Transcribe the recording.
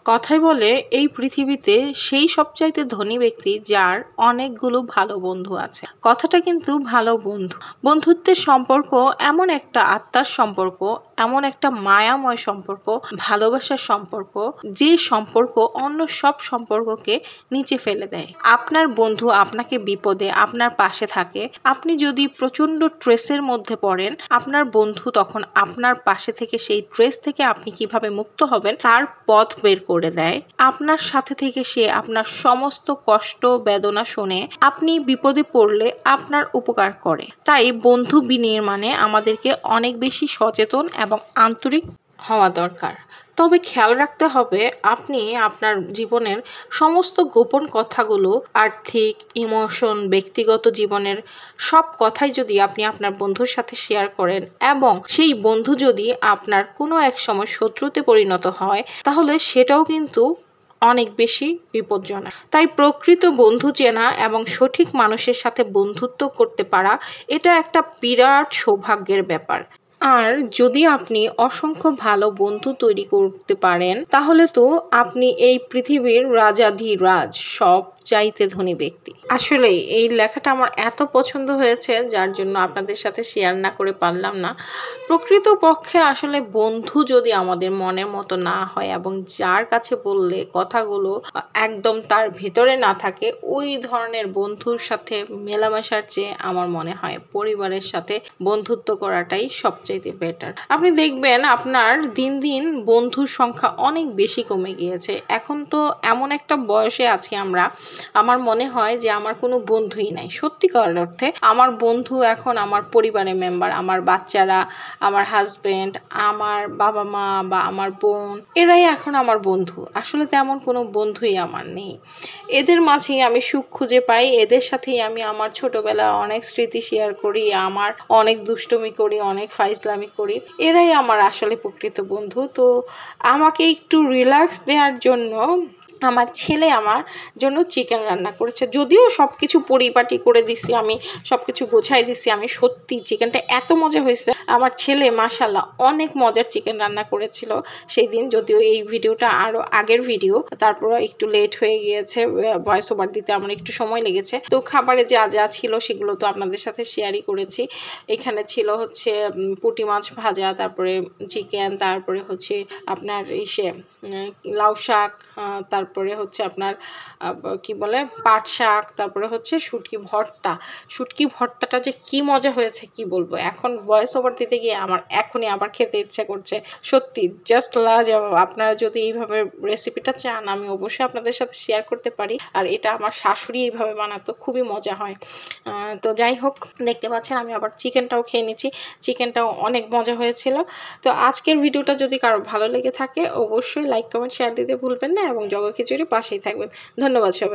কথাই বলে এই পৃথিবীতে সেই সবচাইতে ধনী ব্যক্তি যার অনেকগুলো ভালো বন্ধু আছে। কথাটা কিন্তু ভালো বন্ধু, বন্ধুত্বের সম্পর্ক এমন একটা আত্মার সম্পর্ক, এমন একটা মায়াময় সম্পর্ক, ভালোবাসার সম্পর্ক, যে সম্পর্ক অন্য সব সম্পর্ককে নিচে ফেলে দেয়। আপনার বন্ধু আপনাকে বিপদে আপনার পাশে থাকে। আপনি যদি প্রচন্ড ট্রেসের মধ্যে পড়েন, আপনার বন্ধু তখন আপনার পাশে থেকে সেই ট্রেস থেকে আপনি কিভাবে মুক্ত হবেন তার পথ বের করে দেয়। আপনার সাথে থেকে সে আপনার সমস্ত কষ্ট বেদনা শুনে আপনি বিপদে পড়লে আপনার উপকার করে। তাই বন্ধু বিনির্মাণে আমাদেরকে অনেক বেশি সচেতন এবং আন্তরিক হওয়া দরকার। তবে খেয়াল রাখতে হবে আপনি আপনার জীবনের সমস্ত গোপন কথাগুলো, আর্থিক, ইমোশন, ব্যক্তিগত জীবনের সব কথাই যদি আপনি আপনার বন্ধুর সাথে শেয়ার করেন এবং সেই বন্ধু যদি আপনার কোনো এক সময় শত্রুতে পরিণত হয়, তাহলে সেটাও কিন্তু অনেক বেশি বিপজ্জনক। তাই প্রকৃত বন্ধু চেনা এবং সঠিক মানুষের সাথে বন্ধুত্ব করতে পারা এটা একটা বিরাট সৌভাগ্যের ব্যাপার। আর যদি আপনি অসংখ্য ভালো বন্ধু তৈরি করতে পারেন, তাহলে তো আপনি এই পৃথিবীর রাজাধিরাজ, সব চাইতে ধনী ব্যক্তি। আসলে এই লেখাটা আমার এত পছন্দ হয়েছে, যার জন্য আপনাদের সাথে শেয়ার না করে পারলাম না। প্রকৃত পক্ষে আসলে বন্ধু যদি আমাদের মনের মতো না হয় এবং যার কাছে বললে কথাগুলো একদম তার ভিতরে না থাকে, ওই ধরনের বন্ধুর সাথে মেলামেশার চেয়ে আমার মনে হয় পরিবারের সাথে বন্ধুত্ব করাটাই সবচাইতে বেটার। আপনি দেখবেন আপনার দিন দিন বন্ধুর সংখ্যা অনেক বেশি কমে গিয়েছে। এখন তো এমন একটা বয়সে আছি আমরা, আমার মনে হয় যে আমার কোনো বন্ধুই নাই। সত্যিকার অর্থে আমার বন্ধু এখন আমার পরিবারের মেম্বার, আমার বাচ্চারা, আমার হাজবেন্ড, আমার বাবা মা বা আমার বোন, এরাই এখন আমার বন্ধু। আসলে তেমন কোনো বন্ধুই আমার নেই। এদের মাঝেই আমি সুখ খুঁজে পাই, এদের সাথেই আমি আমার ছোটবেলার অনেক স্মৃতি শেয়ার করি, আমার অনেক দুষ্টুমি করি, অনেক ফাইজলামি করি। এরাই আমার আসলে প্রকৃত বন্ধু। তো আমাকে একটু রিল্যাক্স দেওয়ার জন্য আমার ছেলে আমার জন্য চিকেন রান্না করেছে। যদিও সব কিছু পরিপাটি করে দিছি, আমি সব কিছু গোছাই দিছি, আমি সত্যি চিকেনটা এত মজা হয়েছে। আমার ছেলে মাশাআল্লাহ অনেক মজার চিকেন রান্না করেছিল সেই দিন। যদিও এই ভিডিওটা আরও আগের ভিডিও, তারপর একটু লেট হয়ে গিয়েছে, ভয়েস ওভার দিতে আমার একটু সময় লেগেছে। তো খাবারে যা যা ছিল সেগুলো তো আপনাদের সাথে শেয়ারই করেছি। এখানে ছিল হচ্ছে পুঁটি মাছ ভাজা, তারপরে চিকেন, তারপরে হচ্ছে আপনার লাউ শাক, তারপরে হচ্ছে আপনার কি বলে পাট শাক, তারপরে হচ্ছে শুটকি ভর্তা। শুটকি ভর্তাটা যে কি মজা হয়েছে কি বলবো, এখন ভয়েস ওভার দিতে গিয়ে আমার এখনই আবার খেতে ইচ্ছা করছে। সত্যি জাস্ট লাজবাব। আপনারা যদি এইভাবে রেসিপিটা চান আমি অবশ্যই আপনাদের সাথে শেয়ার করতে পারি। আর এটা আমার শাশুড়ি এইভাবে বানাতো, খুবই মজা হয়। তো যাই হোক, দেখতে পাচ্ছেন আমি আবার চিকেনটাও খেয়ে নিচ্ছি। চিকেনটাও অনেক মজা হয়েছিল। তো আজকের ভিডিওটা যদি কারো ভালো লেগে থাকে অবশ্যই লাইক, কমেন্ট, শেয়ার দিতে ভুলবেন না এবং জগা খিচুড়ি পাশেই থাকবেন। ধন্যবাদ সবাই।